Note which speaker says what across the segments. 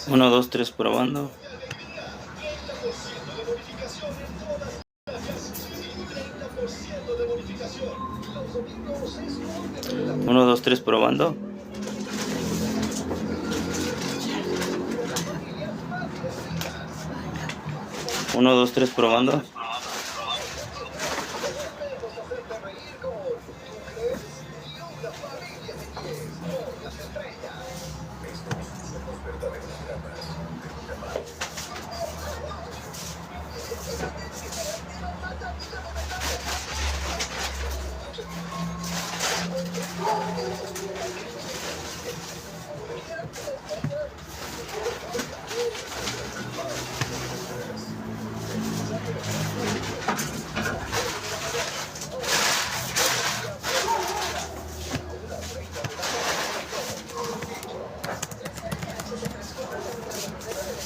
Speaker 1: Uno, dos, tres, probando. Uno, dos, tres, probando. Uno, dos, tres, probando.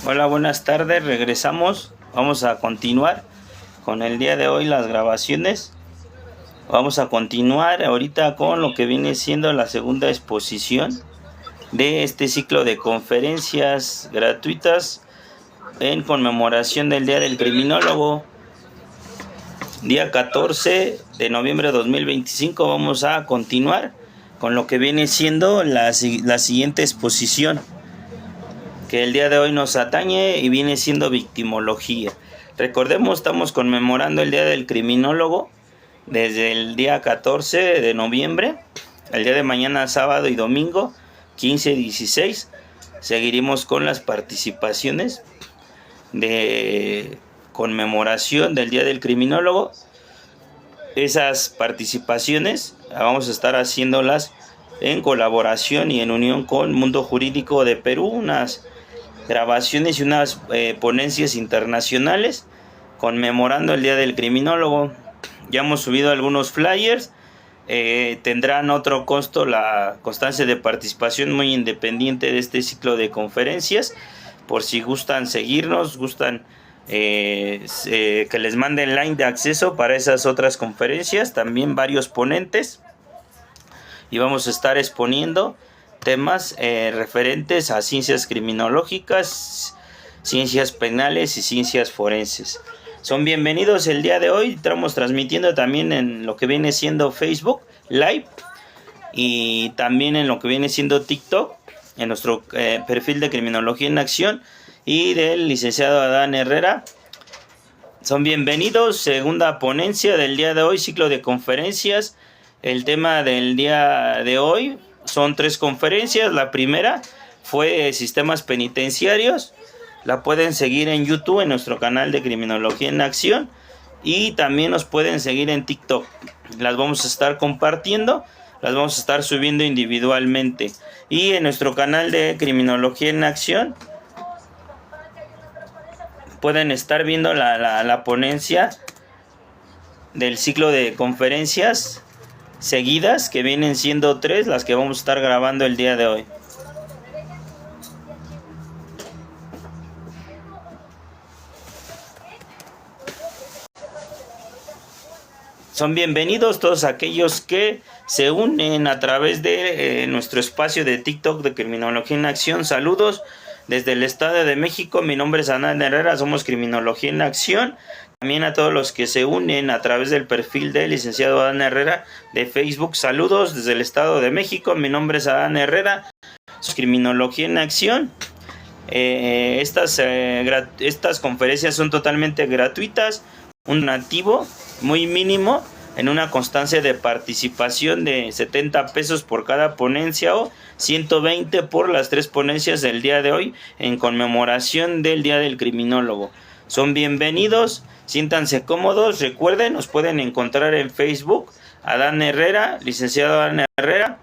Speaker 1: Hola, buenas tardes, regresamos. Vamos a continuar con el día de hoy las grabaciones. Vamos a continuar ahorita con lo que viene siendo la segunda exposición de este ciclo de conferencias gratuitas en conmemoración del Día del Criminólogo. Día 14 de noviembre de 2025 vamos a continuar con lo que viene siendo la siguiente exposición, que el día de hoy nos atañe y viene siendo victimología. Recordemos, estamos conmemorando el Día del Criminólogo desde el día 14 de noviembre. El día de mañana, sábado y domingo, 15 y 16, seguiremos con las participaciones de conmemoración del Día del Criminólogo. Esas participaciones vamos a estar haciéndolas en colaboración y en unión con Mundo Jurídico de Perú, unas grabaciones y unas ponencias internacionales conmemorando el Día del Criminólogo. Ya hemos subido algunos flyers. Tendrán otro costo la constancia de participación muy independiente de este ciclo de conferencias. Por si gustan seguirnos, gustan que les mande el link de acceso para esas otras conferencias. También varios ponentes. Y vamos a estar exponiendo temas referentes a ciencias criminológicas, ciencias penales y ciencias forenses. Son bienvenidos el día de hoy. Estamos transmitiendo también en lo que viene siendo Facebook Live y también en lo que viene siendo TikTok, en nuestro perfil de Criminología en Acción y del licenciado Adán Herrera. Son bienvenidos. Segunda ponencia del día de hoy, ciclo de conferencias. El tema del día de hoy son 3 conferencias. La primera fue sistemas penitenciarios. La pueden seguir en YouTube, en nuestro canal de Criminología en Acción. Y también nos pueden seguir en TikTok. Las vamos a estar compartiendo. Las vamos a estar subiendo individualmente. Y en nuestro canal de Criminología en Acción pueden estar viendo la ponencia del ciclo de conferencias seguidas, que vienen siendo 3 las que vamos a estar grabando el día de hoy. Son bienvenidos todos aquellos que se unen a través de nuestro espacio de TikTok de Criminología en Acción. Saludos desde el Estado de México. Mi nombre es Adán Herrera, somos Criminología en Acción. También a todos los que se unen a través del perfil del licenciado Adán Herrera de Facebook. Saludos desde el Estado de México. Mi nombre es Adán Herrera, somos Criminología en Acción. Estas conferencias son totalmente gratuitas. Un nativo muy mínimo en una constancia de participación de 70 pesos por cada ponencia o 120 por las 3 ponencias del día de hoy en conmemoración del Día del Criminólogo. Son bienvenidos, siéntanse cómodos. Recuerden, nos pueden encontrar en Facebook Adán Herrera, licenciado Adán Herrera,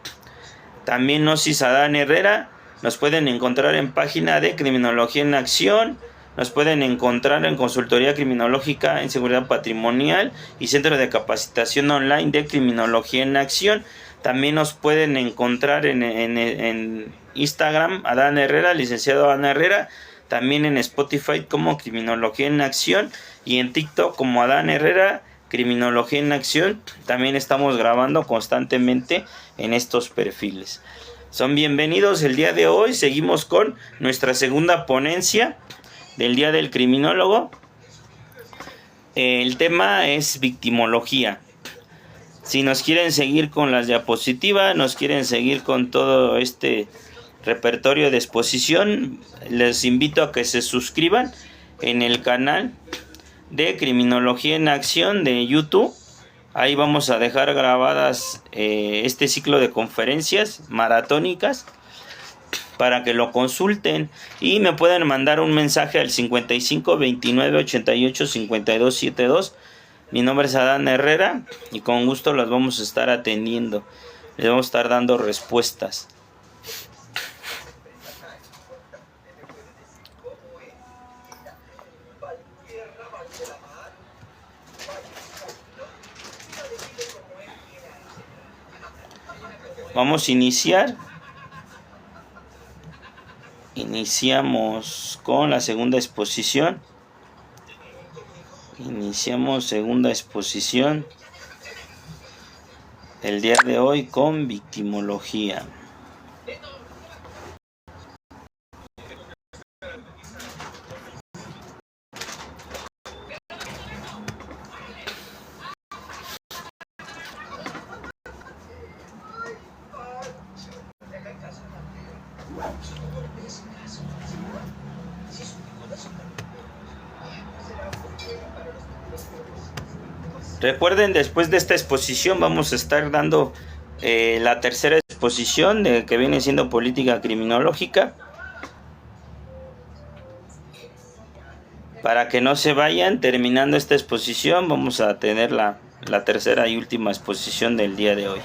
Speaker 1: también Gnosis Adán Herrera. Nos pueden encontrar en página de Criminología en Acción. Nos pueden encontrar en Consultoría Criminológica en Seguridad Patrimonial y Centro de Capacitación Online de Criminología en Acción. También nos pueden encontrar en Instagram, Adán Herrera, licenciado Adán Herrera. También en Spotify como Criminología en Acción. Y en TikTok como Adán Herrera, Criminología en Acción. También estamos grabando constantemente en estos perfiles. Son bienvenidos el día de hoy. Seguimos con nuestra segunda ponencia del Día del Criminólogo. El tema es victimología. Si nos quieren seguir con las diapositivas, nos quieren seguir con todo este repertorio de exposición, les invito a que se suscriban en el canal de Criminología en Acción de YouTube. Ahí vamos a dejar grabadas este ciclo de conferencias maratónicas para que lo consulten y me pueden mandar un mensaje al 55 29 88 52 72. Mi nombre es Adán Herrera y con gusto las vamos a estar atendiendo. Les vamos a estar dando respuestas. Vamos a iniciar. Iniciamos con la segunda exposición. Iniciamos segunda exposición el día de hoy con victimología. Recuerden, después de esta exposición vamos a estar dando la tercera exposición que viene siendo política criminológica. Para que no se vayan, terminando esta exposición vamos a tener la tercera y última exposición del día de hoy.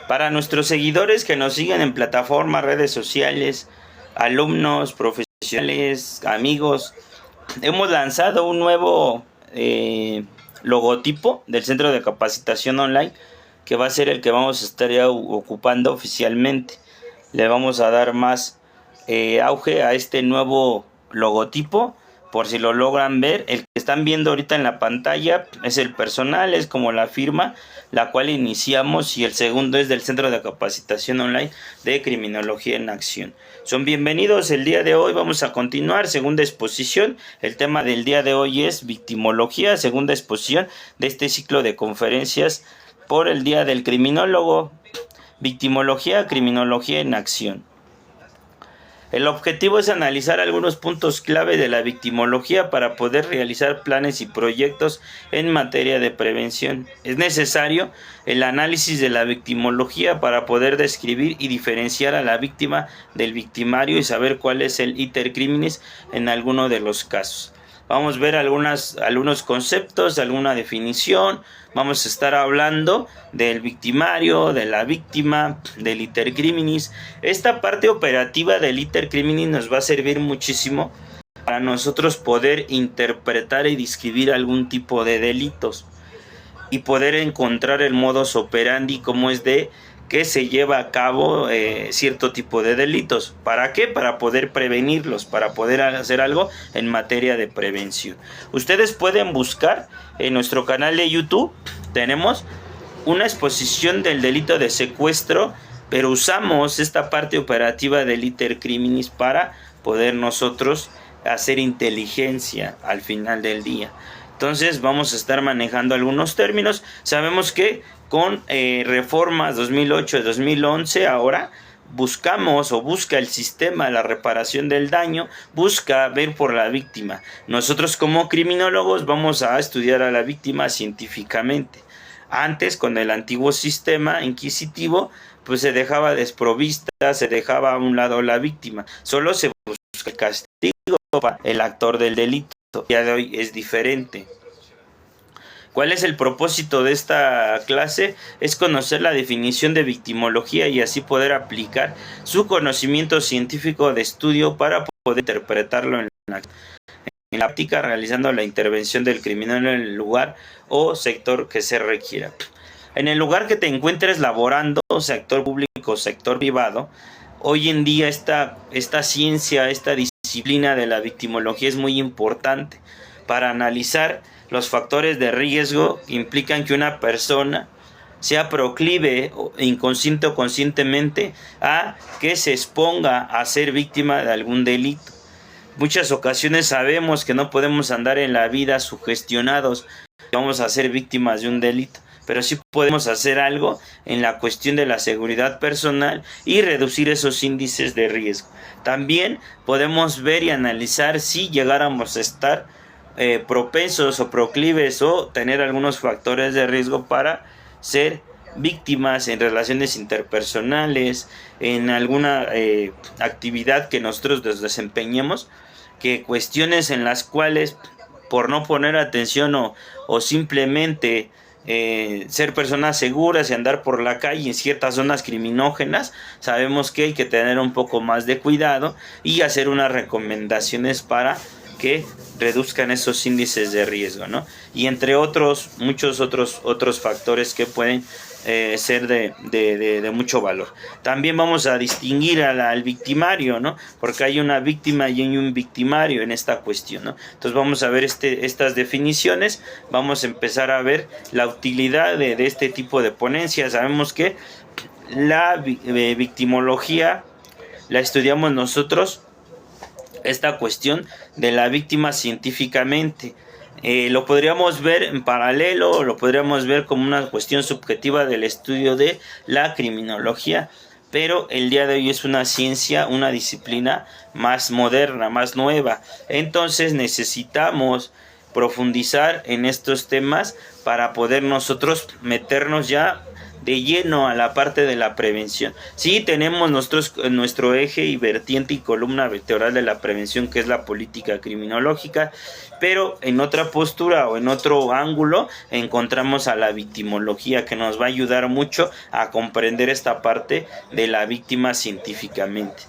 Speaker 1: Para nuestros seguidores que nos siguen en plataformas, redes sociales, alumnos, profesionales, amigos, hemos lanzado un nuevo logotipo del Centro de Capacitación Online que va a ser el que vamos a estar ya ocupando oficialmente. Le vamos a dar más auge a este nuevo logotipo. Por si lo logran ver, el que están viendo ahorita en la pantalla es el personal, es como la firma, la cual iniciamos, y el segundo es del Centro de Capacitación Online de Criminología en Acción. Son bienvenidos el día de hoy, vamos a continuar, segunda exposición. El tema del día de hoy es victimología, segunda exposición de este ciclo de conferencias por el Día del Criminólogo. Victimología, criminología en acción. El objetivo es analizar algunos puntos clave de la victimología para poder realizar planes y proyectos en materia de prevención. Es necesario el análisis de la victimología para poder describir y diferenciar a la víctima del victimario y saber cuál es el iter criminis en alguno de los casos. Vamos a ver algunos conceptos, alguna definición. Vamos a estar hablando del victimario, de la víctima, del iter criminis. Esta parte operativa del iter criminis nos va a servir muchísimo para nosotros poder interpretar y describir algún tipo de delitos y poder encontrar el modus operandi, como es de que se lleva a cabo cierto tipo de delitos. ¿Para qué? Para poder prevenirlos, para poder hacer algo en materia de prevención. Ustedes pueden buscar en nuestro canal de YouTube, tenemos una exposición del delito de secuestro, pero usamos esta parte operativa del iter criminis para poder nosotros hacer inteligencia al final del día. Entonces vamos a estar manejando algunos términos. Sabemos que con reformas 2008 y 2011 ahora buscamos o busca el sistema la reparación del daño, busca ver por la víctima. Nosotros como criminólogos vamos a estudiar a la víctima científicamente. Antes, con el antiguo sistema inquisitivo, pues se dejaba desprovista, se dejaba a un lado la víctima. Solo se busca el castigo para el actor del delito. El día de hoy es diferente. ¿Cuál es el propósito de esta clase? Es conocer la definición de victimología y así poder aplicar su conocimiento científico de estudio para poder interpretarlo en la práctica, realizando la intervención del criminal en el lugar o sector que se requiera. En el lugar que te encuentres laborando, sector público o sector privado, hoy en día esta ciencia, esta disciplina de la victimología es muy importante para analizar los factores de riesgo que implican que una persona sea proclive, inconsciente o conscientemente, a que se exponga a ser víctima de algún delito. Muchas ocasiones sabemos que no podemos andar en la vida sugestionados, que vamos a ser víctimas de un delito, pero sí podemos hacer algo en la cuestión de la seguridad personal y reducir esos índices de riesgo. También podemos ver y analizar si llegáramos a estar propensos o proclives o tener algunos factores de riesgo para ser víctimas en relaciones interpersonales, en alguna actividad que nosotros desempeñemos, que cuestiones en las cuales por no poner atención o simplemente ser personas seguras y andar por la calle en ciertas zonas criminógenas, sabemos que hay que tener un poco más de cuidado y hacer unas recomendaciones para que reduzcan esos índices de riesgo, ¿no? Y entre otros, muchos otros factores que pueden ser de mucho valor. También vamos a distinguir al victimario, ¿no? Porque hay una víctima y hay un victimario en esta cuestión, ¿no? Entonces vamos a ver estas definiciones, vamos a empezar a ver la utilidad de este tipo de ponencias. Sabemos que la victimología la estudiamos nosotros, esta cuestión de la víctima científicamente. Lo podríamos ver en paralelo, lo podríamos ver como una cuestión subjetiva del estudio de la criminología, pero el día de hoy es una ciencia, una disciplina más moderna, más nueva. Entonces necesitamos profundizar en estos temas para poder nosotros meternos ya de lleno a la parte de la prevención. Sí, tenemos nuestro eje y vertiente y columna vertebral de la prevención, que es la política criminológica, pero en otra postura o en otro ángulo encontramos a la victimología, que nos va a ayudar mucho a comprender esta parte de la víctima científicamente.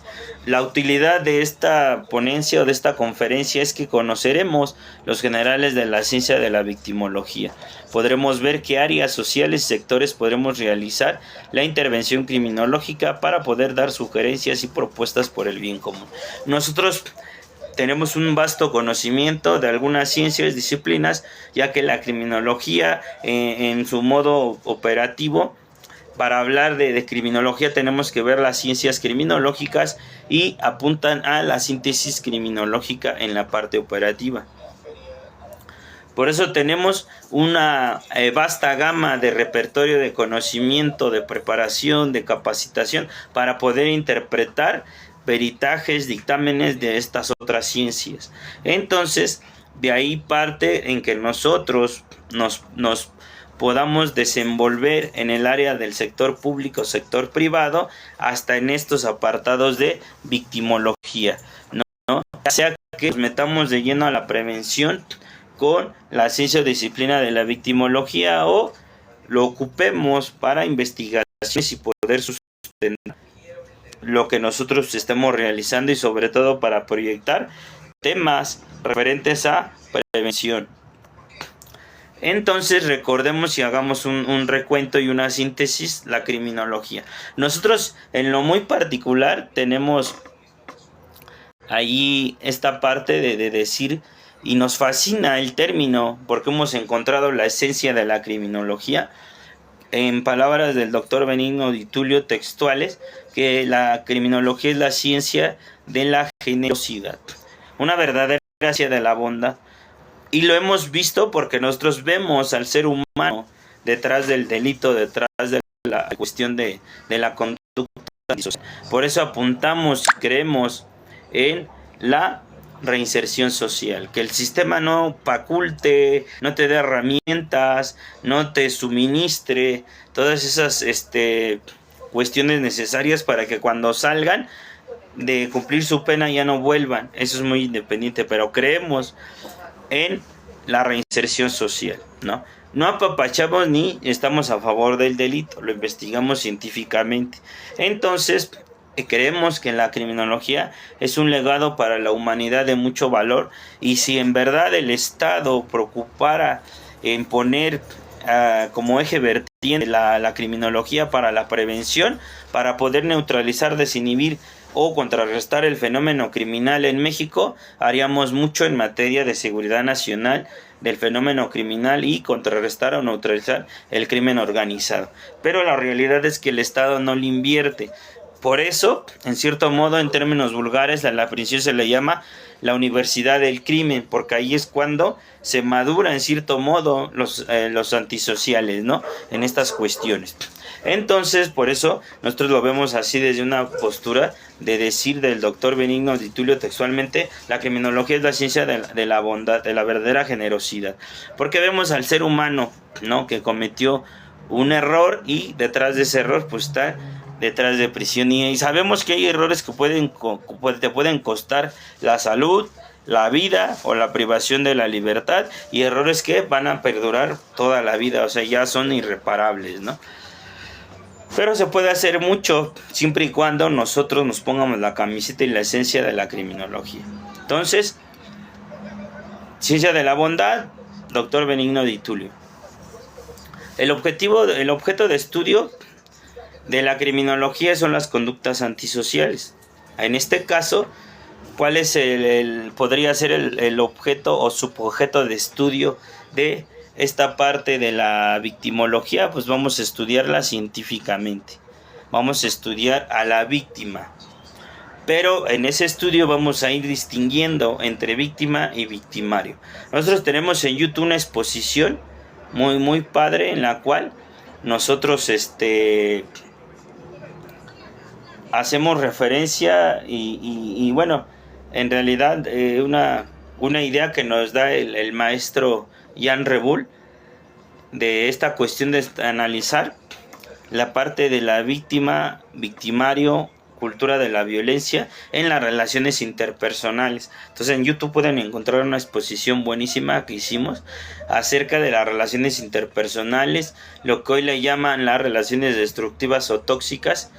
Speaker 1: La utilidad de esta ponencia o de esta conferencia es que conoceremos los generales de la ciencia de la victimología. Podremos ver qué áreas sociales y sectores podremos realizar la intervención criminológica para poder dar sugerencias y propuestas por el bien común. Nosotros tenemos un vasto conocimiento de algunas ciencias, disciplinas, ya que la criminología en su modo operativo, para hablar de criminología tenemos que ver las ciencias criminológicas y apuntan a la síntesis criminológica en la parte operativa. Por eso tenemos una vasta gama de repertorio de conocimiento, de preparación, de capacitación para poder interpretar peritajes, dictámenes de estas otras ciencias. Entonces, de ahí parte en que nosotros nos podamos desenvolver en el área del sector público, sector privado, hasta en estos apartados de victimología, ¿no? Ya sea que nos metamos de lleno a la prevención con la ciencia o disciplina de la victimología, o lo ocupemos para investigaciones y poder sustentar lo que nosotros estemos realizando, y sobre todo para proyectar temas referentes a prevención. Entonces recordemos y hagamos un recuento y una síntesis. La criminología, nosotros en lo muy particular tenemos ahí esta parte de decir, y nos fascina el término porque hemos encontrado la esencia de la criminología en palabras del doctor Benigno Di Tulio, textuales, que la criminología es la ciencia de la generosidad, una verdadera ciencia de la bondad. Y lo hemos visto porque nosotros vemos al ser humano detrás del delito, detrás de la cuestión de la conducta. Por eso apuntamos y creemos en la reinserción social, que el sistema no faculte, no te dé herramientas, no te suministre todas esas cuestiones necesarias para que cuando salgan de cumplir su pena ya no vuelvan. Eso es muy independiente, pero creemos en la reinserción social, ¿no? No apapachamos ni estamos a favor del delito, lo investigamos científicamente. Entonces, creemos que la criminología es un legado para la humanidad de mucho valor, y si en verdad el Estado preocupara en poner como eje vertiente la criminología para la prevención, para poder neutralizar, desinhibir o contrarrestar el fenómeno criminal en México. Haríamos mucho en materia de seguridad nacional del fenómeno criminal y contrarrestar o neutralizar el crimen organizado. Pero la realidad es que el Estado no le invierte. Por eso, en cierto modo, en términos vulgares, a la prisión se le llama la universidad del crimen, porque ahí es cuando se madura en cierto modo los antisociales, ¿no? En estas cuestiones. Entonces, por eso nosotros lo vemos así desde una postura de decir del doctor Benigno Di Tulio textualmente: la criminología es la ciencia de la bondad, de la verdadera generosidad. Porque vemos al ser humano, ¿no?, que cometió un error y detrás de ese error pues está detrás de prisión, y sabemos que hay errores que te pueden costar la salud, la vida o la privación de la libertad, y errores que van a perdurar toda la vida, o sea, ya son irreparables, ¿no? Pero se puede hacer mucho siempre y cuando nosotros nos pongamos la camiseta y la esencia de la criminología. Entonces, ciencia de la bondad, doctor Benigno Di Tulio. El objeto de estudio de la criminología son las conductas antisociales. En este caso, ¿cuál es podría ser el objeto o subobjeto de estudio de esta parte de la victimología? Pues vamos a estudiarla científicamente. Vamos a estudiar a la víctima. Pero en ese estudio vamos a ir distinguiendo entre víctima y victimario. Nosotros tenemos en YouTube una exposición muy padre en la cual nosotros hacemos referencia y bueno, en realidad una idea que nos da el maestro Jan Rebull de esta cuestión de analizar la parte de la víctima, victimario, cultura de la violencia en las relaciones interpersonales. Entonces en YouTube pueden encontrar una exposición buenísima que hicimos acerca de las relaciones interpersonales, lo que hoy le llaman las relaciones destructivas o tóxicas,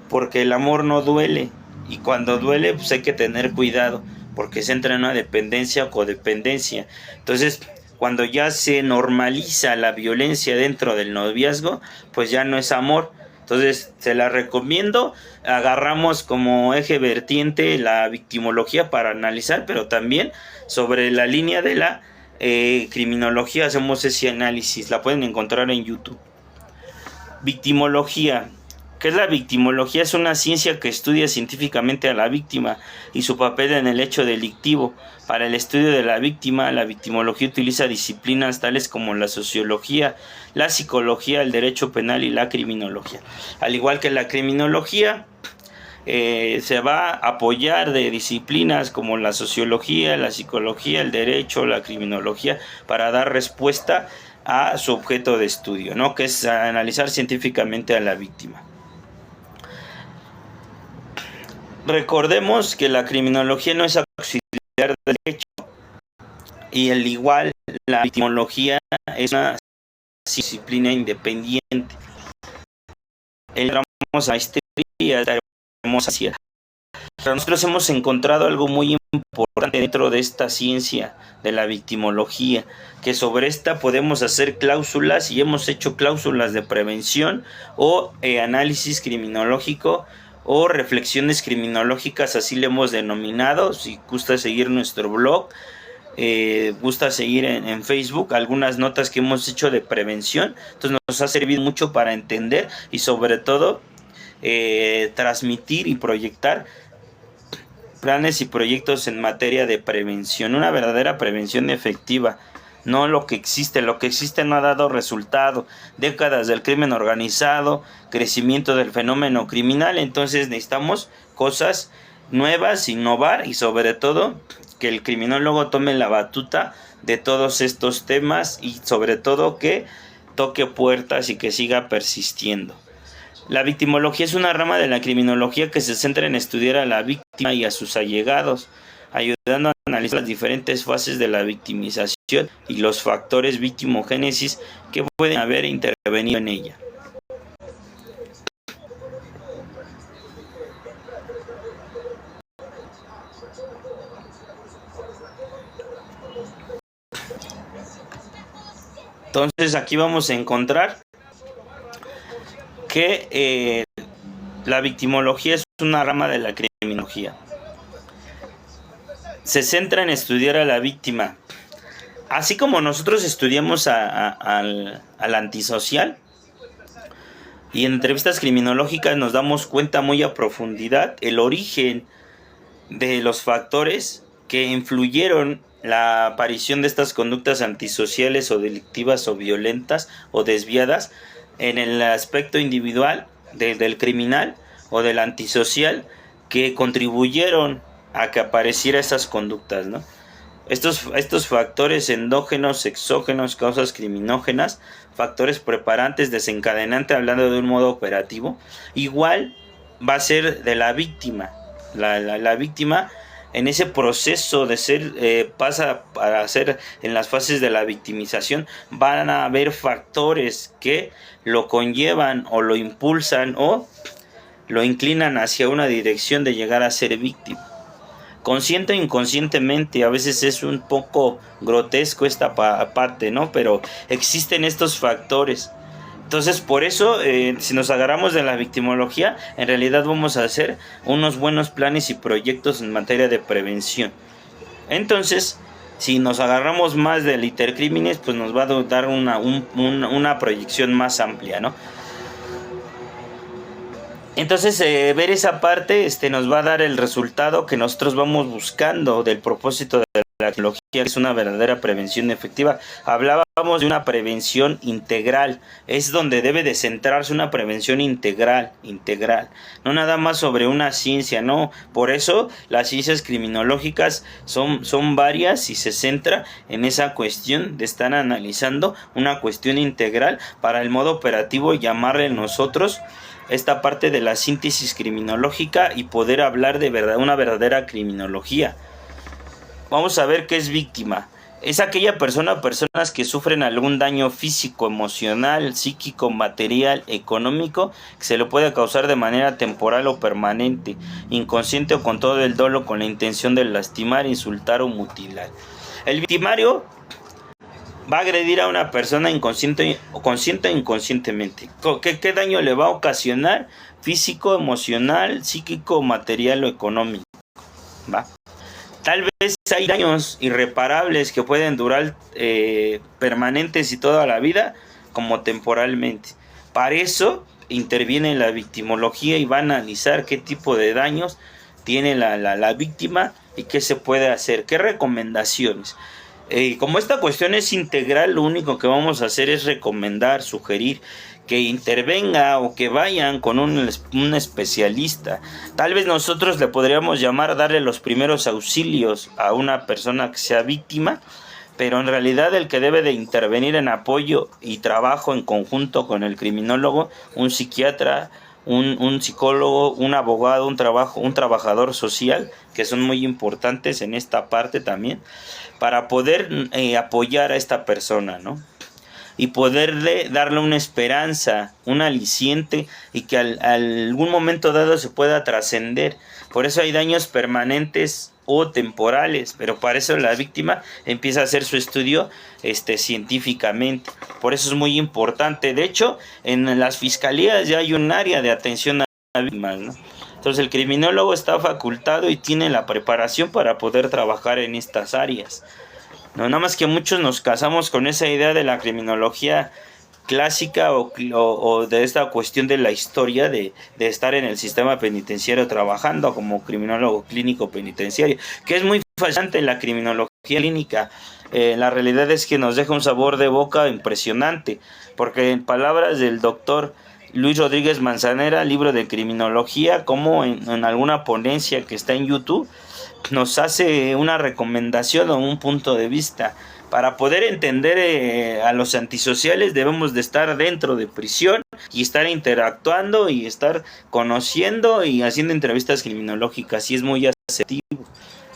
Speaker 1: porque el amor no duele, y cuando duele pues hay que tener cuidado, porque se entra en una dependencia o codependencia. Entonces, cuando ya se normaliza la violencia dentro del noviazgo, pues ya no es amor. Entonces, se la recomiendo. Agarramos como eje vertiente la victimología para analizar, pero también sobre la línea de la criminología hacemos ese análisis. La pueden encontrar en YouTube. Victimología. ¿Qué es la victimología? Es una ciencia que estudia científicamente a la víctima y su papel en el hecho delictivo. Para el estudio de la víctima, la victimología utiliza disciplinas tales como la sociología, la psicología, el derecho penal y la criminología. Al igual que la criminología, se va a apoyar de disciplinas como la sociología, la psicología, el derecho, la criminología, para dar respuesta a su objeto de estudio, ¿no?, que es analizar científicamente a la víctima. Recordemos que la criminología no es auxiliar del derecho, y al igual la victimología es una disciplina independiente. Entramos a maestría, hacia. Nosotros hemos encontrado algo muy importante dentro de esta ciencia de la victimología, que sobre esta podemos hacer cláusulas, y hemos hecho cláusulas de prevención o análisis criminológico o reflexiones criminológicas, así le hemos denominado. Si gusta seguir nuestro blog, gusta seguir en Facebook algunas notas que hemos hecho de prevención, entonces nos ha servido mucho para entender y sobre todo transmitir y proyectar planes y proyectos en materia de prevención, una verdadera prevención efectiva. No lo que existe no ha dado resultado. Décadas del crimen organizado, crecimiento del fenómeno criminal. Entonces necesitamos cosas nuevas, innovar, y sobre todo que el criminólogo tome la batuta de todos estos temas, y sobre todo que toque puertas y que siga persistiendo. La victimología es una rama de la criminología que se centra en estudiar a la víctima y a sus allegados, ayudando a analizar las diferentes fases de la victimización y los factores victimogénesis que pueden haber intervenido en ella. Entonces aquí vamos a encontrar que la victimología es una rama de la criminología. Se centra en estudiar a la víctima. Así como nosotros estudiamos al antisocial, y en entrevistas criminológicas nos damos cuenta muy a profundidad el origen de los factores que influyeron la aparición de estas conductas antisociales o delictivas o violentas o desviadas en el aspecto individual del criminal o del antisocial, que contribuyeron a que apareciera esas conductas, ¿no? Estos factores endógenos, exógenos, causas criminógenas, factores preparantes, desencadenantes, hablando de un modo operativo, igual va a ser de la víctima. La víctima en ese proceso de ser, pasa a ser en las fases de la victimización, van a haber factores que lo conllevan o lo impulsan o lo inclinan hacia una dirección de llegar a ser víctima. Consciente o inconscientemente, a veces es un poco grotesco esta parte, ¿no? Pero existen estos factores. Entonces, por eso, si nos agarramos de la victimología, en realidad vamos a hacer unos buenos planes y proyectos en materia de prevención. Entonces, si nos agarramos más del intercrímenes, pues nos va a dar una proyección más amplia, ¿no? Entonces, ver esa parte nos va a dar el resultado que nosotros vamos buscando del propósito de la criminología, que es una verdadera prevención efectiva. Hablábamos de una prevención integral, es donde debe de centrarse una prevención integral, no nada más sobre una ciencia, no. Por eso las ciencias criminológicas son varias y se centra en esa cuestión de estar analizando una cuestión integral para el modo operativo, llamarle nosotros esta parte de la síntesis criminológica y poder hablar de una verdadera criminología. Vamos a ver qué es víctima. Es aquella persona o personas que sufren algún daño físico, emocional, psíquico, material, económico, que se le puede causar de manera temporal o permanente, inconsciente o con todo el dolo, con la intención de lastimar, insultar o mutilar. El victimario va a agredir a una persona consciente o inconscientemente. ¿Qué daño le va a ocasionar? Físico, emocional, psíquico, material o económico. ¿Va? Tal vez hay daños irreparables que pueden durar permanentes y toda la vida, como temporalmente. Para eso interviene la victimología y va a analizar qué tipo de daños tiene la víctima y qué se puede hacer, qué recomendaciones. Como esta cuestión es integral, lo único que vamos a hacer es recomendar, sugerir que intervenga o que vayan con un especialista. Tal vez nosotros le podríamos llamar darle los primeros auxilios a una persona que sea víctima, pero en realidad el que debe de intervenir en apoyo y trabajo en conjunto con el criminólogo, un psiquiatra, un psicólogo, un abogado, un trabajador social, que son muy importantes en esta parte también, para poder apoyar a esta persona, ¿no? Y poderle darle una esperanza, un aliciente, y que algún momento dado se pueda trascender. Por eso hay daños permanentes o temporales, pero para eso la víctima empieza a hacer su estudio científicamente. Por eso es muy importante. De hecho, en las fiscalías ya hay un área de atención a víctimas, ¿no? Entonces el criminólogo está facultado y tiene la preparación para poder trabajar en estas áreas. No, nada más que muchos nos casamos con esa idea de la criminología clásica o de esta cuestión de la historia de estar en el sistema penitenciario trabajando como criminólogo clínico penitenciario, que es muy fascinante la criminología clínica. La realidad es que nos deja un sabor de boca impresionante, porque en palabras del doctor Luis Rodríguez Manzanera, libro de criminología, como en alguna ponencia que está en YouTube, nos hace una recomendación o un punto de vista. Para poder entender a los antisociales debemos de estar dentro de prisión y estar interactuando y estar conociendo y haciendo entrevistas criminológicas, y es muy asertivo,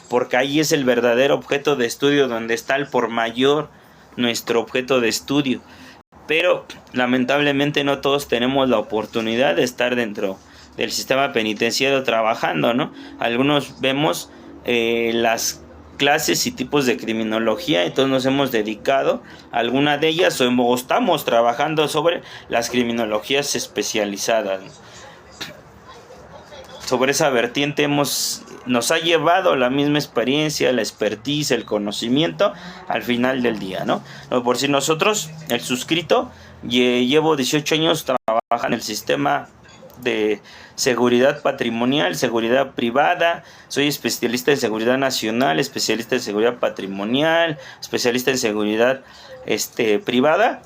Speaker 1: porque ahí es el verdadero objeto de estudio, donde está el por mayor nuestro objeto de estudio. Pero lamentablemente no todos tenemos la oportunidad de estar dentro del sistema penitenciario trabajando, ¿no? Algunos vemos las clases y tipos de criminología, entonces nos hemos dedicado a alguna de ellas o estamos trabajando sobre las criminologías especializadas. Sobre esa vertiente nos ha llevado la misma experiencia, la expertise, el conocimiento al final del día, ¿no? Por si nosotros, el suscrito, llevo 18 años trabajando en el sistema de seguridad patrimonial, seguridad privada, soy especialista en seguridad nacional, especialista en seguridad patrimonial, especialista en seguridad privada,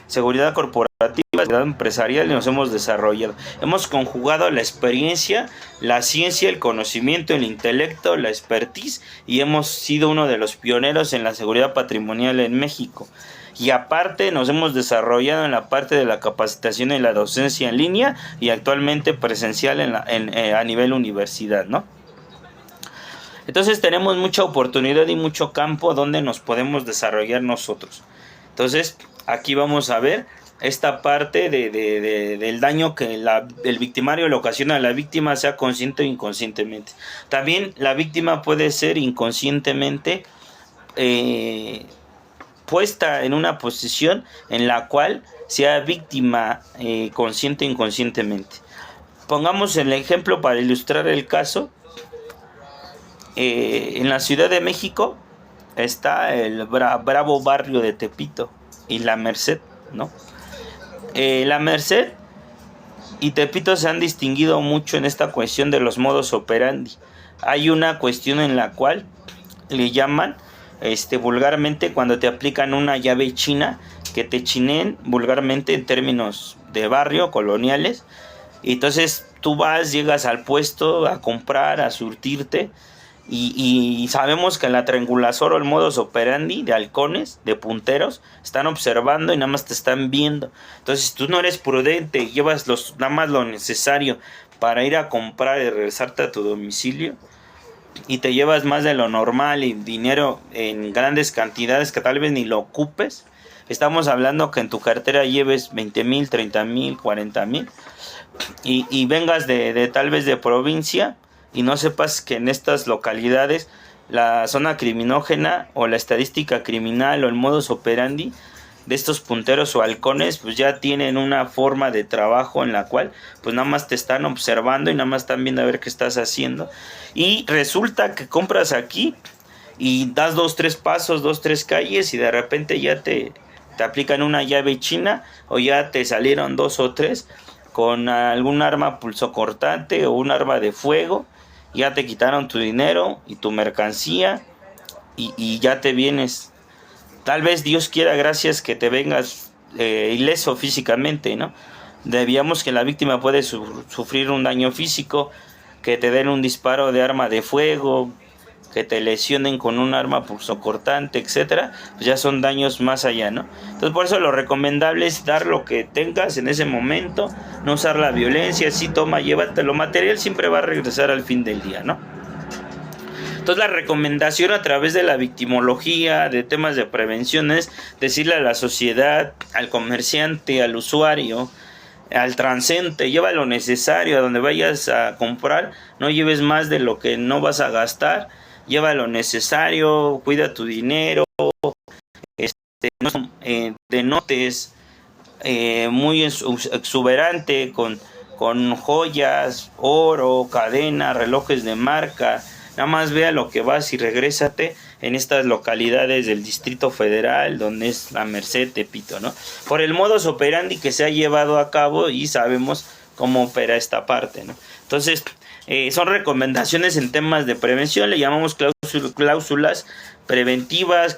Speaker 1: seguridad corporativa, seguridad empresarial, y nos hemos desarrollado. Hemos conjugado la experiencia, la ciencia, el conocimiento, el intelecto, la expertise, y hemos sido uno de los pioneros en la seguridad patrimonial en México. Y aparte nos hemos desarrollado en la parte de la capacitación y la docencia en línea y actualmente presencial a nivel universidad, ¿no? Entonces tenemos mucha oportunidad y mucho campo donde nos podemos desarrollar nosotros. Entonces aquí vamos a ver esta parte del daño que el victimario le ocasiona a la víctima, sea consciente o inconscientemente. También la víctima puede ser inconscientemente puesta en una posición en la cual sea víctima consciente o inconscientemente. Pongamos el ejemplo para ilustrar el caso. En la Ciudad de México está el bravo barrio de Tepito y La Merced, ¿no? La Merced y Tepito se han distinguido mucho en esta cuestión de los modus operandi. Hay una cuestión en la cual le llaman vulgarmente cuando te aplican una llave china, que te chineen vulgarmente en términos de barrio, coloniales, y entonces tú llegas al puesto a comprar, a surtirte, y sabemos que en la triangulación o el modus operandi de halcones, de punteros, están observando y nada más te están viendo. Entonces si tú no eres prudente, llevas nada más lo necesario para ir a comprar y regresarte a tu domicilio, y te llevas más de lo normal y dinero en grandes cantidades que tal vez ni lo ocupes, estamos hablando que en tu cartera lleves 20,000, 30,000, 40,000, y vengas de tal vez de provincia y no sepas que en estas localidades la zona criminógena o la estadística criminal o el modus operandi de estos punteros o halcones pues ya tienen una forma de trabajo en la cual pues nada más te están observando y nada más están viendo a ver qué estás haciendo, y resulta que compras aquí y das 2-3 pasos, 2-3 calles, y de repente ya te aplican una llave china, o ya te salieron 2 o 3 con algún arma pulsocortante o un arma de fuego, ya te quitaron tu dinero y tu mercancía, y ya te vienes. Tal vez Dios quiera, gracias, que te vengas ileso físicamente, ¿no? Debíamos que la víctima puede sufrir un daño físico, que te den un disparo de arma de fuego, que te lesionen con un arma pulsocortante, etcétera, pues ya son daños más allá, ¿no? Entonces por eso lo recomendable es dar lo que tengas en ese momento, no usar la violencia, sí, toma, llévate, lo material siempre va a regresar al fin del día, ¿no? Entonces la recomendación a través de la victimología, de temas de prevención, es decirle a la sociedad, al comerciante, al usuario, al transeúnte, lleva lo necesario a donde vayas a comprar, no lleves más de lo que no vas a gastar, lleva lo necesario, cuida tu dinero, no denotes muy exuberante con joyas, oro, cadena, relojes de marca. Nada más vea lo que vas y regrésate en estas localidades del Distrito Federal, donde es La Merced, Tepito, ¿no? Por el modus operandi que se ha llevado a cabo y sabemos cómo opera esta parte, ¿no? Entonces, son recomendaciones en temas de prevención, le llamamos cláusulas preventivas,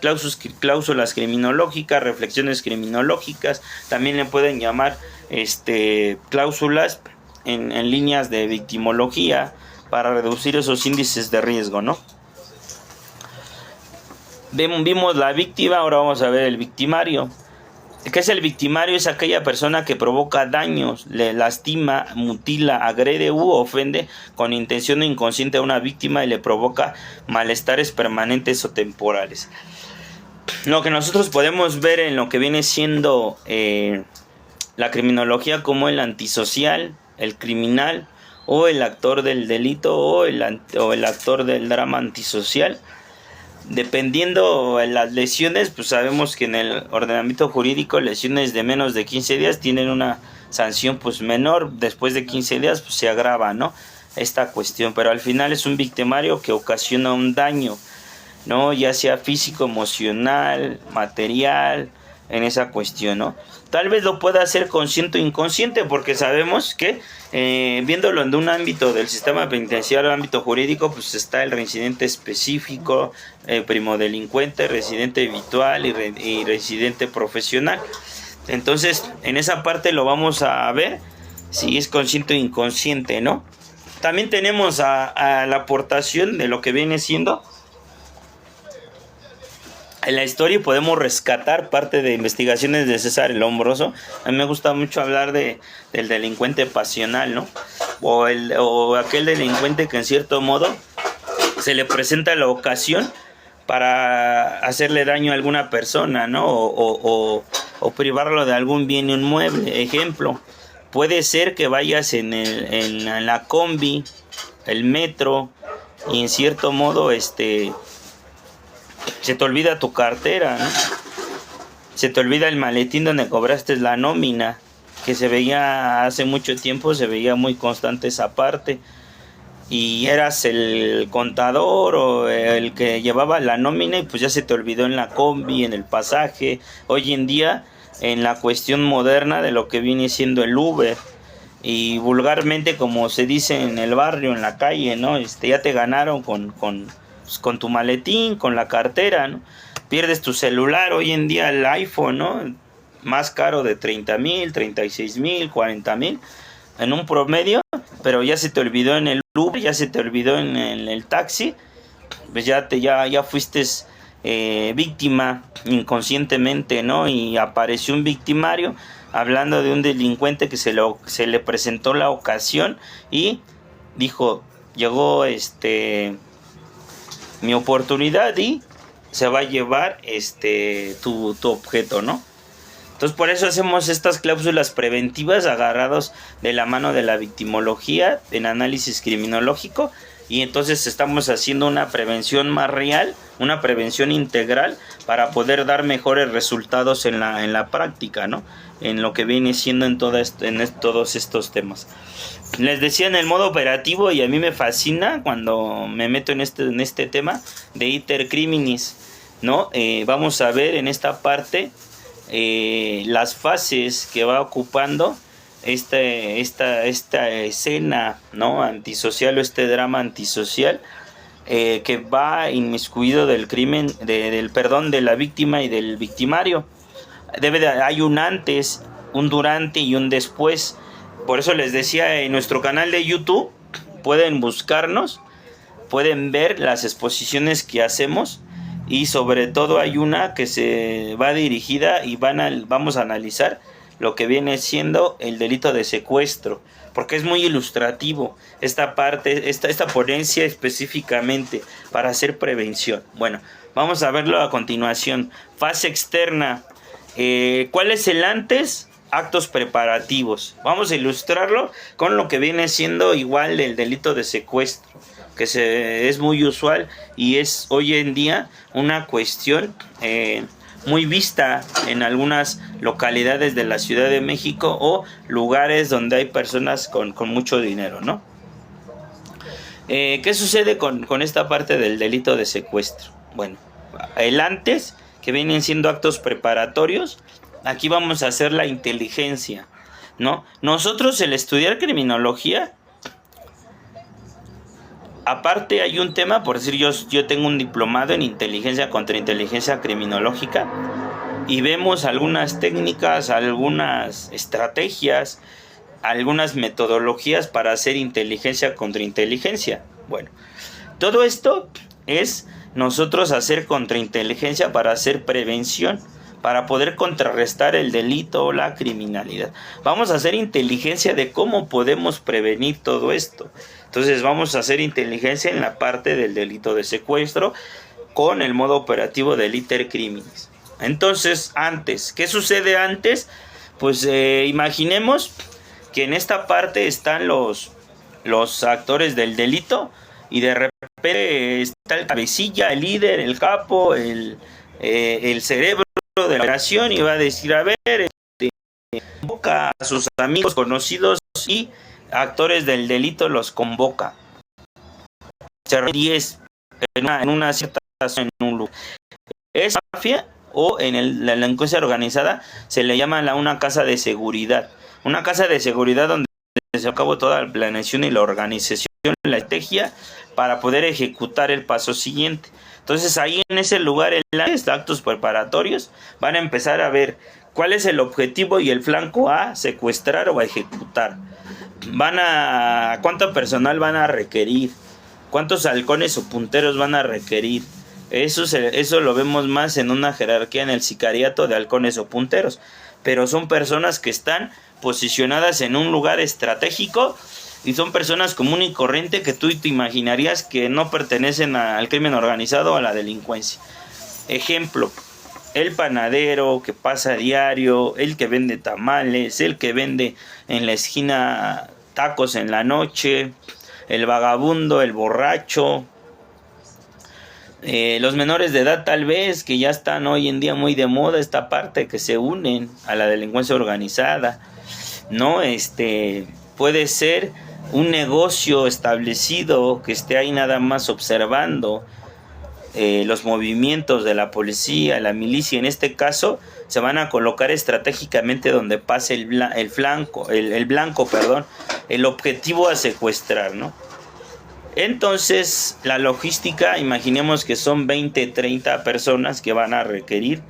Speaker 1: cláusulas criminológicas, reflexiones criminológicas, también le pueden llamar cláusulas en líneas de victimología, para reducir esos índices de riesgo, ¿no? Vimos la víctima, ahora vamos a ver el victimario. ¿Qué es el victimario? Es aquella persona que provoca daños, le lastima, mutila, agrede u ofende con intención inconsciente a una víctima y le provoca malestares permanentes o temporales. Lo que nosotros podemos ver en lo que viene siendo la criminología como el antisocial, el criminal, o el actor del delito, o el actor del drama antisocial, Dependiendo de las lesiones, pues sabemos que en el ordenamiento jurídico lesiones de menos de 15 días tienen una sanción pues menor. Después de 15 días pues se agrava, ¿no?, esta cuestión, pero al final es un victimario que ocasiona un daño, ¿no?, ya sea físico, emocional, material, en esa cuestión, ¿no? Tal vez lo pueda hacer consciente o inconsciente, porque sabemos que viéndolo en un ámbito del sistema penitenciario, ámbito jurídico, pues está el reincidente específico, primodelincuente, residente habitual y residente profesional. Entonces, en esa parte lo vamos a ver si es consciente o inconsciente, ¿no? También tenemos a la aportación de lo que viene siendo en la historia, y podemos rescatar parte de investigaciones de César el Hombroso. A mí me gusta mucho hablar del delincuente pasional, ¿no? O aquel delincuente que en cierto modo se le presenta la ocasión para hacerle daño a alguna persona, ¿no? O privarlo de algún bien inmueble. Ejemplo, puede ser que vayas en la combi, el metro, y en cierto modo se te olvida tu cartera, ¿no? Se te olvida el maletín donde cobraste la nómina, que se veía hace mucho tiempo, se veía muy constante esa parte. Y eras el contador o el que llevaba la nómina, y pues ya se te olvidó en la combi, en el pasaje. Hoy en día, en la cuestión moderna de lo que viene siendo el Uber, y vulgarmente como se dice en el barrio, en la calle, ¿no? Ya te ganaron con tu maletín, con la cartera, ¿no? Pierdes tu celular, hoy en día el iPhone, ¿no?, más caro de 30,000, 36,000, 40,000 en un promedio, pero ya se te olvidó en el Uber, ya se te olvidó en el taxi, pues ya fuiste víctima inconscientemente, ¿no? Y apareció un victimario hablando de un delincuente que se le presentó la ocasión y dijo, llegó mi oportunidad y se va a llevar tu objeto, ¿no? Entonces por eso hacemos estas cláusulas preventivas agarrados de la mano de la victimología en análisis criminológico, y entonces estamos haciendo una prevención más real, una prevención integral para poder dar mejores resultados en la práctica, ¿no? En lo que viene siendo en todos estos temas. Les decía en el modo operativo, y a mí me fascina cuando me meto en este tema de iter criminis, ¿no? Vamos a ver en esta parte las fases que va ocupando esta escena, ¿no?, antisocial, o este drama antisocial que va inmiscuido del crimen, de la víctima y del victimario. Hay un antes, un durante y un después. Por eso les decía, en nuestro canal de YouTube pueden buscarnos, pueden ver las exposiciones que hacemos, y sobre todo hay una que se va dirigida y vamos a analizar lo que viene siendo el delito de secuestro, porque es muy ilustrativo esta parte, esta ponencia específicamente para hacer prevención. Bueno, vamos a verlo a continuación. Fase externa. ¿Cuál es el antes? Actos preparativos. Vamos a ilustrarlo con lo que viene siendo igual el delito de secuestro, que es muy usual y es hoy en día una cuestión muy vista en algunas localidades de la Ciudad de México o lugares donde hay personas con mucho dinero, ¿no? ¿Qué sucede con esta parte del delito de secuestro? Bueno, el antes, que vienen siendo actos preparatorios, aquí vamos a hacer la inteligencia, ¿no? Nosotros, el estudiar criminología, aparte hay un tema, por decir, yo tengo un diplomado en inteligencia contra inteligencia criminológica, y vemos algunas técnicas, algunas estrategias, algunas metodologías para hacer inteligencia contra inteligencia. Bueno, todo esto es nosotros hacer contrainteligencia para hacer prevención, para poder contrarrestar el delito o la criminalidad. Vamos a hacer inteligencia de cómo podemos prevenir todo esto. Entonces vamos a hacer inteligencia en la parte del delito de secuestro con el modo operativo del iter criminis. Entonces, antes, ¿qué sucede antes? Pues imaginemos que en esta parte están los actores del delito y de repente está el cabecilla, el líder, el capo, el cerebro de la operación y va a decir, a ver, convoca a sus amigos conocidos y actores del delito los convoca. Se reúnen 10 en una cierta en un lugar. Es mafia o en la delincuencia organizada se le llama una casa de seguridad. Una casa de seguridad donde se lleva a cabo toda la planeación y la organización, la estrategia para poder ejecutar el paso siguiente. Entonces ahí en ese lugar, en los actos preparatorios, van a empezar a ver cuál es el objetivo y el flanco a secuestrar o a ejecutar. ¿Cuánto personal van a requerir? ¿Cuántos halcones o punteros van a requerir? Eso lo vemos más en una jerarquía en el sicariato de halcones o punteros. Pero son personas que están posicionadas en un lugar estratégico y son personas común y corriente que tú te imaginarías que no pertenecen al crimen organizado o a la delincuencia. Ejemplo, el panadero que pasa a diario, el que vende tamales, el que vende en la esquina tacos en la noche, el vagabundo, el borracho, los menores de edad tal vez, que ya están hoy en día muy de moda esta parte, que se unen a la delincuencia organizada, ¿no? Puede ser un negocio establecido que esté ahí nada más observando los movimientos de la policía, la milicia. En este caso se van a colocar estratégicamente donde pase el blanco, el objetivo a secuestrar, ¿no? Entonces la logística, imaginemos que son 20, 30 personas que van a requerir,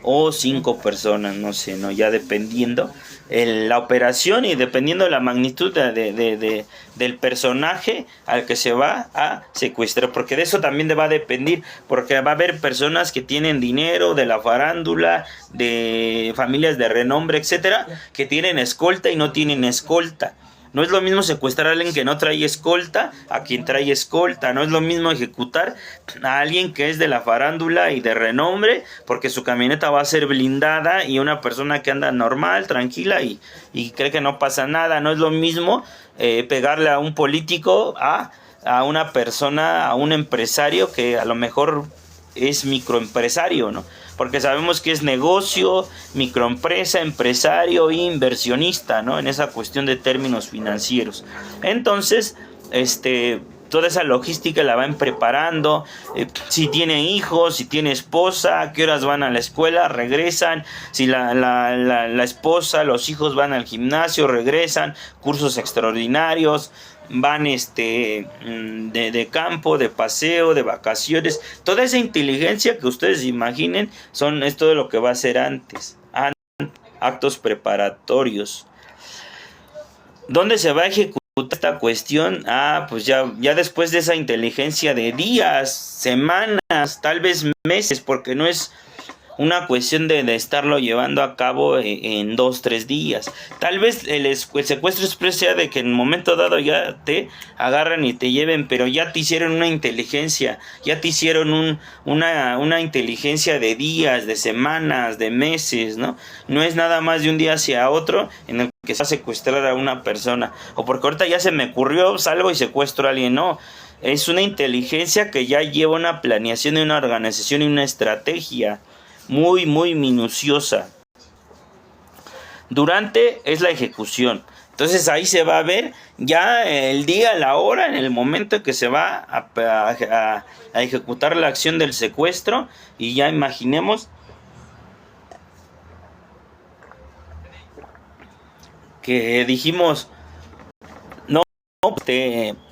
Speaker 1: o 5 personas, no sé, ¿no? Ya dependiendo la operación y dependiendo de la magnitud del personaje al que se va a secuestrar, porque de eso también va a depender, porque va a haber personas que tienen dinero de la farándula, de familias de renombre, etcétera, que tienen escolta y no tienen escolta. No es lo mismo secuestrar a alguien que no trae escolta a quien trae escolta. No es lo mismo ejecutar a alguien que es de la farándula y de renombre, porque su camioneta va a ser blindada, y una persona que anda normal, tranquila y cree que no pasa nada. No es lo mismo pegarle a un político a una persona, a un empresario que a lo mejor es microempresario, ¿no? Porque sabemos que es negocio, microempresa, empresario e inversionista, ¿no? En esa cuestión de términos financieros. Entonces, toda esa logística la van preparando. Si tiene hijos, si tiene esposa, a qué horas van a la escuela, regresan. Si la esposa, los hijos van al gimnasio, regresan. Cursos extraordinarios. Van de campo, de paseo, de vacaciones. Toda esa inteligencia que ustedes imaginen es todo lo que va a hacer antes. Actos preparatorios. ¿Dónde se va a ejecutar esta cuestión? Pues ya después de esa inteligencia de días, semanas, tal vez meses, porque no es una cuestión de estarlo llevando a cabo en 2-3 días. Tal vez el secuestro express sea de que en un momento dado ya te agarran y te lleven, pero ya te hicieron una inteligencia, ya te hicieron una inteligencia de días, de semanas, de meses, ¿no? No es nada más de un día hacia otro en el que se va a secuestrar a una persona, o porque ahorita ya se me ocurrió, salgo y secuestro a alguien. No, es una inteligencia que ya lleva una planeación y una organización y una estrategia muy, muy minuciosa. Durante es la ejecución. Entonces ahí se va a ver ya el día, la hora, en el momento en que se va a ejecutar la acción del secuestro. Y ya imaginemos que dijimos, no,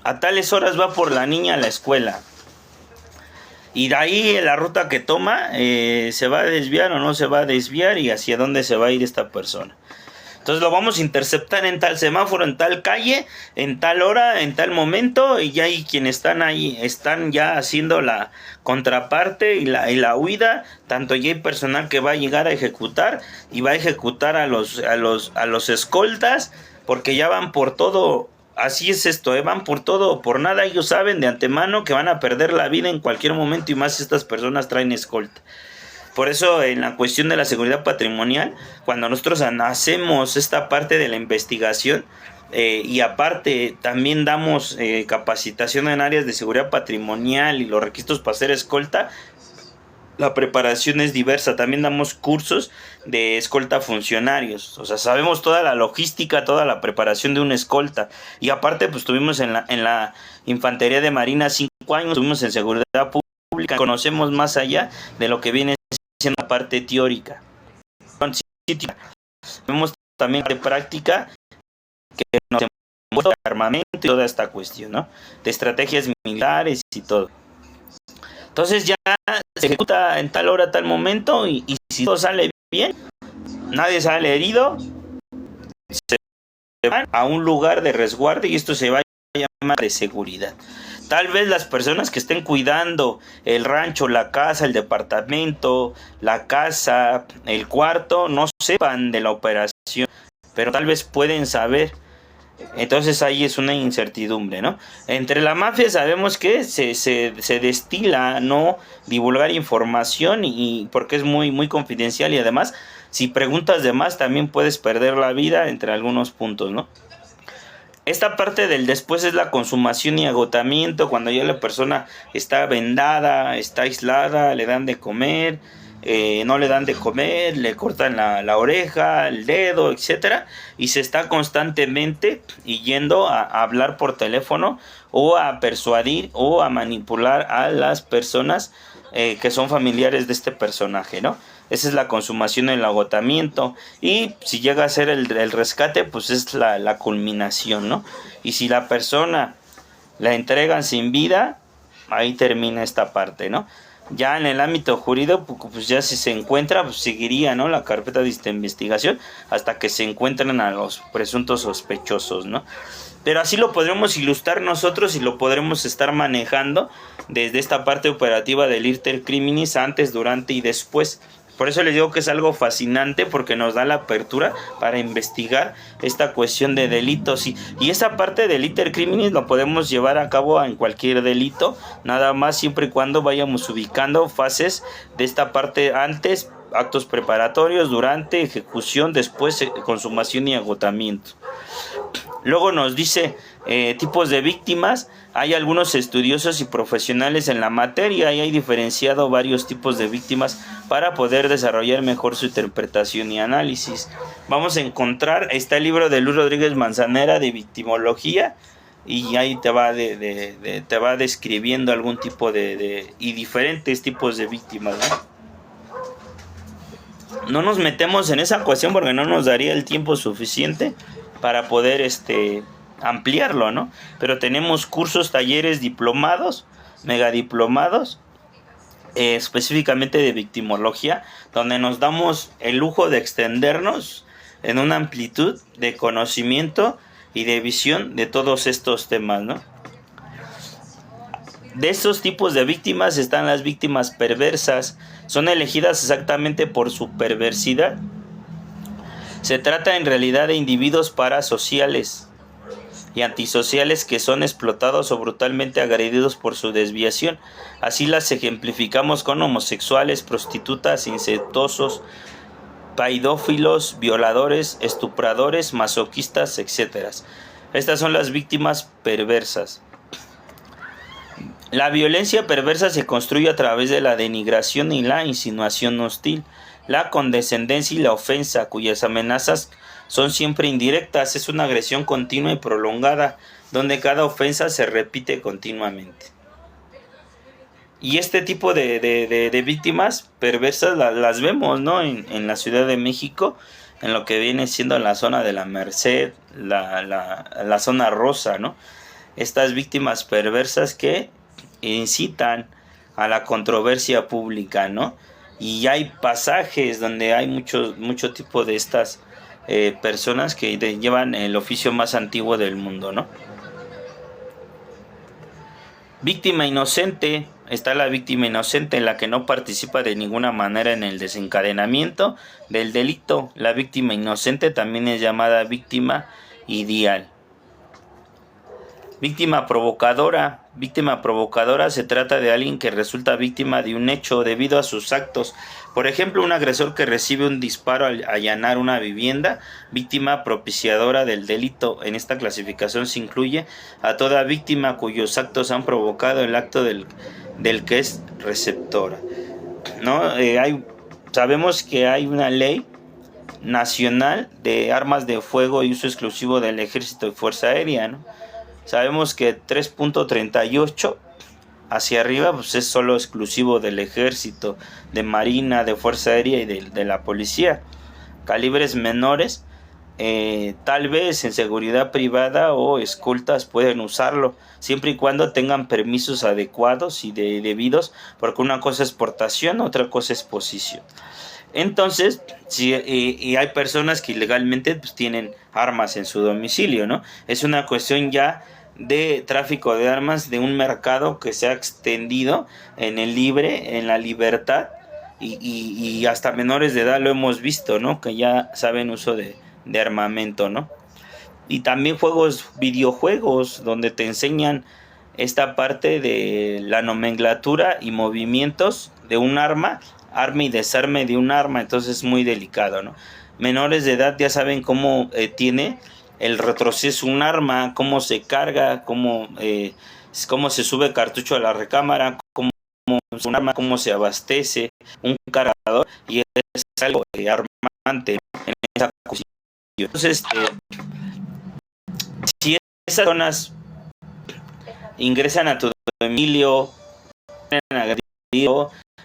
Speaker 1: a tales horas va por la niña a la escuela. Y de ahí la ruta que toma, se va a desviar o no se va a desviar, y hacia dónde se va a ir esta persona. Entonces lo vamos a interceptar en tal semáforo, en tal calle, en tal hora, en tal momento, y ya hay quienes están ahí, están ya haciendo la contraparte y la huida. Tanto ya hay personal que va a llegar a ejecutar, y va a ejecutar a los escoltas, porque ya van por todo. Así es esto, van por todo o por nada. Ellos saben de antemano que van a perder la vida en cualquier momento, y más estas personas traen escolta. Por eso en la cuestión de la seguridad patrimonial, cuando nosotros hacemos esta parte de la investigación, y aparte también damos capacitación en áreas de seguridad patrimonial y los requisitos para ser escolta. La preparación es diversa, también damos cursos de escolta a funcionarios, o sea, sabemos toda la logística, toda la preparación de una escolta, y aparte pues tuvimos en la Infantería de Marina 5 años, tuvimos en seguridad pública, conocemos más allá de lo que viene siendo la parte teórica. Vemos también de práctica que nos envuelve armamento y toda esta cuestión, ¿no? De estrategias militares y todo. Entonces ya se ejecuta en tal hora, tal momento, y si todo sale bien, nadie sale herido, se van a un lugar de resguardo y esto se va a llamar de seguridad. Tal vez las personas que estén cuidando el rancho, la casa, el departamento, la casa, el cuarto, no sepan de la operación, pero tal vez pueden saber. Entonces ahí es una incertidumbre, ¿no? Entre la mafia sabemos que se destila no divulgar información y porque es muy, muy confidencial, y además si preguntas de más también puedes perder la vida entre algunos puntos, ¿no? Esta parte del después es la consumación y agotamiento, cuando ya la persona está vendada, está aislada, le dan de comer, no le dan de comer, le cortan la oreja, el dedo, etcétera, y se está constantemente yendo a hablar por teléfono o a persuadir o a manipular a las personas que son familiares de este personaje, ¿no? Esa es la consumación, el agotamiento, y si llega a ser el rescate, pues es la culminación, ¿no? Y si la persona la entregan sin vida, ahí termina esta parte, ¿no? Ya en el ámbito jurídico, pues ya si se encuentra, pues seguiría, ¿no?, la carpeta de investigación hasta que se encuentren a los presuntos sospechosos, ¿no? Pero así lo podremos ilustrar nosotros y lo podremos estar manejando desde esta parte operativa del Iter Criminis, antes, durante y después. Por eso les digo que es algo fascinante, porque nos da la apertura para investigar esta cuestión de delitos. Y esa parte del Iter Criminis lo podemos llevar a cabo en cualquier delito, nada más siempre y cuando vayamos ubicando fases de esta parte antes, actos preparatorios, durante, ejecución, después, consumación y agotamiento. Luego nos dice tipos de víctimas. Hay algunos estudiosos y profesionales en la materia y hay diferenciado varios tipos de víctimas para poder desarrollar mejor su interpretación y análisis. Vamos a encontrar, está el libro de Luis Rodríguez Manzanera de victimología, y ahí te va te va describiendo algún tipo y diferentes tipos de víctimas, ¿no? No nos metemos en esa cuestión porque no nos daría el tiempo suficiente para poder ampliarlo, ¿no? Pero tenemos cursos, talleres, diplomados, megadiplomados, específicamente de victimología, donde nos damos el lujo de extendernos en una amplitud de conocimiento y de visión de todos estos temas, ¿no? De estos tipos de víctimas están las víctimas perversas. Son elegidas exactamente por su perversidad. Se trata en realidad de individuos parasociales y antisociales que son explotados o brutalmente agredidos por su desviación. Así las ejemplificamos con homosexuales, prostitutas, incestuosos, paidófilos, violadores, estupradores, masoquistas, etc. Estas son las víctimas perversas. La violencia perversa se construye a través de la denigración y la insinuación hostil, la condescendencia y la ofensa, cuyas amenazas son siempre indirectas. Es una agresión continua y prolongada, donde cada ofensa se repite continuamente. Y este tipo de víctimas perversas las vemos, ¿no?, en la Ciudad de México, en lo que viene siendo la zona de la Merced, la zona rosa, ¿no? Estas víctimas perversas que incitan a la controversia pública, ¿no? Y hay pasajes donde hay mucho tipo de estas personas que llevan el oficio más antiguo del mundo, ¿no? Víctima inocente. Está la víctima inocente, en la que no participa de ninguna manera en el desencadenamiento del delito. La víctima inocente también es llamada víctima ideal. Víctima provocadora. Víctima provocadora se trata de alguien que resulta víctima de un hecho debido a sus actos. Por ejemplo, un agresor que recibe un disparo al allanar una vivienda. Víctima propiciadora del delito. En esta clasificación se incluye a toda víctima cuyos actos han provocado el acto del que es receptora, ¿no? Sabemos que hay una ley nacional de armas de fuego y uso exclusivo del Ejército y Fuerza Aérea, ¿no? Sabemos que 3.38 hacia arriba pues es solo exclusivo del Ejército, de Marina, de Fuerza Aérea y de la Policía. Calibres menores, tal vez en seguridad privada o escoltas pueden usarlo, siempre y cuando tengan permisos adecuados y debidos, porque una cosa es portación, otra cosa es posición. Entonces, si y hay personas que ilegalmente pues, tienen armas en su domicilio, ¿no? Es una cuestión ya de tráfico de armas, de un mercado que se ha extendido en el libre, en la libertad, y hasta menores de edad lo hemos visto, ¿no? Que ya saben uso de armamento, ¿no? Y también videojuegos, donde te enseñan esta parte de la nomenclatura y movimientos de un arma y desarme de un arma, entonces es muy delicado, ¿no? Menores de edad ya saben cómo tiene el retroceso un arma, cómo se carga, cómo se sube cartucho a la recámara, cómo es un arma, cómo se abastece un cargador, y es algo armante en esa cuestión. Entonces, si esas personas ingresan a tu domicilio,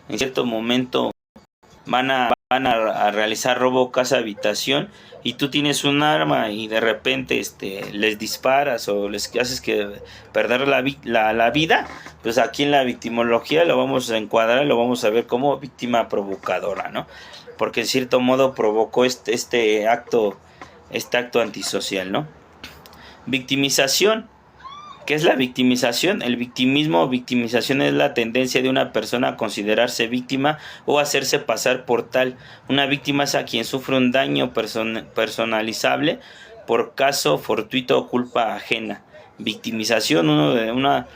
Speaker 1: en cierto momento van a realizar robo casa habitación, y tú tienes un arma y de repente les disparas o les haces que perder la vida, pues aquí en la victimología lo vamos a encuadrar, lo vamos a ver como víctima provocadora, ¿no? Porque en cierto modo provocó este acto antisocial, ¿no? Victimización. ¿Qué es la victimización? El victimismo o victimización es la tendencia de una persona a considerarse víctima o hacerse pasar por tal. Una víctima es a quien sufre un daño personalizable por caso fortuito o culpa ajena. Victimización, una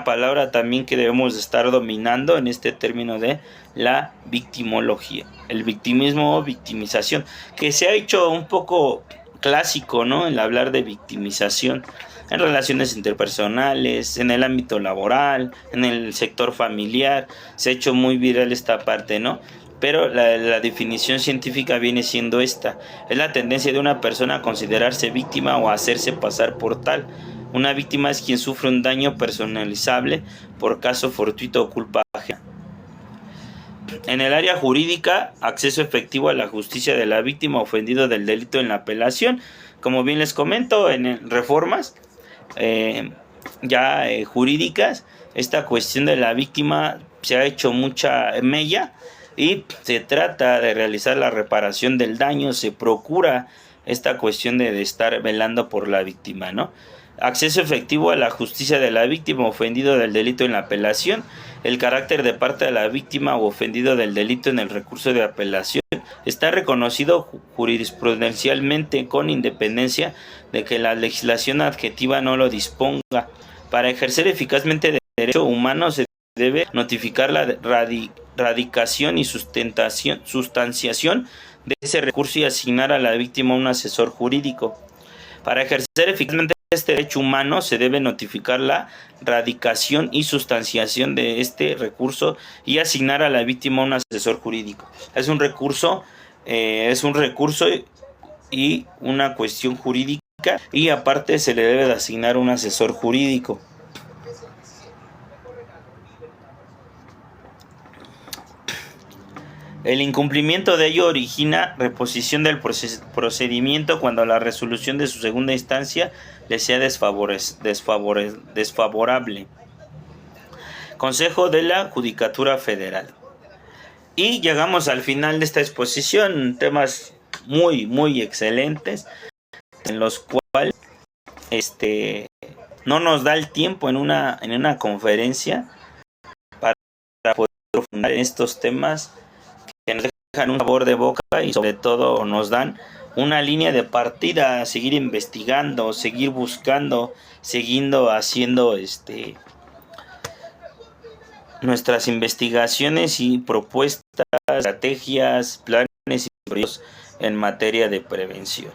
Speaker 1: palabra también que debemos estar dominando en este término de la victimología. El victimismo o victimización, que se ha hecho un poco clásico, ¿no? El hablar de victimización en relaciones interpersonales, en el ámbito laboral, en el sector familiar, se ha hecho muy viral esta parte, ¿no? Pero la definición científica viene siendo esta: es la tendencia de una persona a considerarse víctima o a hacerse pasar por tal. Una víctima es quien sufre un daño personalizable por caso fortuito o culpa ajena. En el área jurídica, acceso efectivo a la justicia de la víctima ofendido del delito en la apelación. Como bien les comento, en reformas jurídicas, esta cuestión de la víctima se ha hecho mucha mella, y se trata de realizar la reparación del daño, se procura esta cuestión de estar velando por la víctima, ¿no? Acceso efectivo a la justicia de la víctima ofendido del delito en la apelación. El carácter de parte de la víctima o ofendido del delito en el recurso de apelación está reconocido jurisprudencialmente con independencia de que la legislación adjetiva no lo disponga. Para ejercer eficazmente el derecho humano se debe notificar la radicación y sustanciación de ese recurso y asignar a la víctima un asesor jurídico. Para ejercer eficazmente este derecho humano se debe notificar la radicación y sustanciación de este recurso y asignar a la víctima un asesor jurídico. Es un recurso y una cuestión jurídica, y aparte se le debe de asignar un asesor jurídico. El incumplimiento de ello origina reposición del procedimiento cuando la resolución de su segunda instancia le sea desfavorable. Consejo de la Judicatura Federal. Y llegamos al final de esta exposición, temas muy, muy excelentes, en los cuales no nos da el tiempo en una conferencia para poder profundizar en estos temas que nos dejan un sabor de boca y sobre todo nos dan una línea de partida, seguir investigando, seguir buscando, siguiendo haciendo nuestras investigaciones y propuestas, estrategias, planes y proyectos en materia de prevención.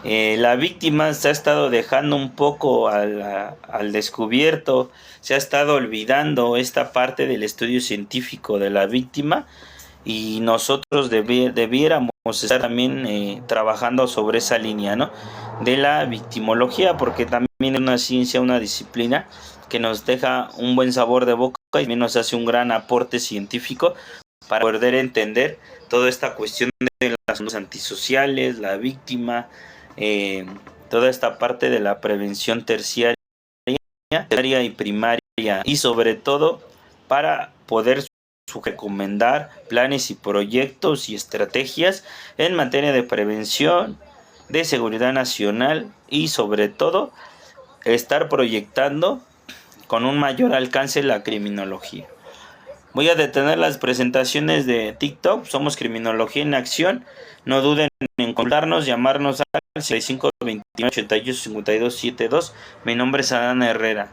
Speaker 1: La víctima se ha estado dejando un poco al descubierto, se ha estado olvidando esta parte del estudio científico de la víctima, y nosotros debiéramos estar también trabajando sobre esa línea, ¿no? De la victimología, porque también es una ciencia, una disciplina que nos deja un buen sabor de boca y también nos hace un gran aporte científico para poder entender toda esta cuestión de las antisociales, la víctima, eh, toda esta parte de la prevención terciaria y primaria, y sobre todo para poder recomendar planes y proyectos y estrategias en materia de prevención, de seguridad nacional y sobre todo estar proyectando con un mayor alcance la criminología. Voy a detener las presentaciones de TikTok. Somos Criminología en Acción. No duden en contarnos, llamarnos al 65 21 88 52 72. Mi nombre es Adán Herrera.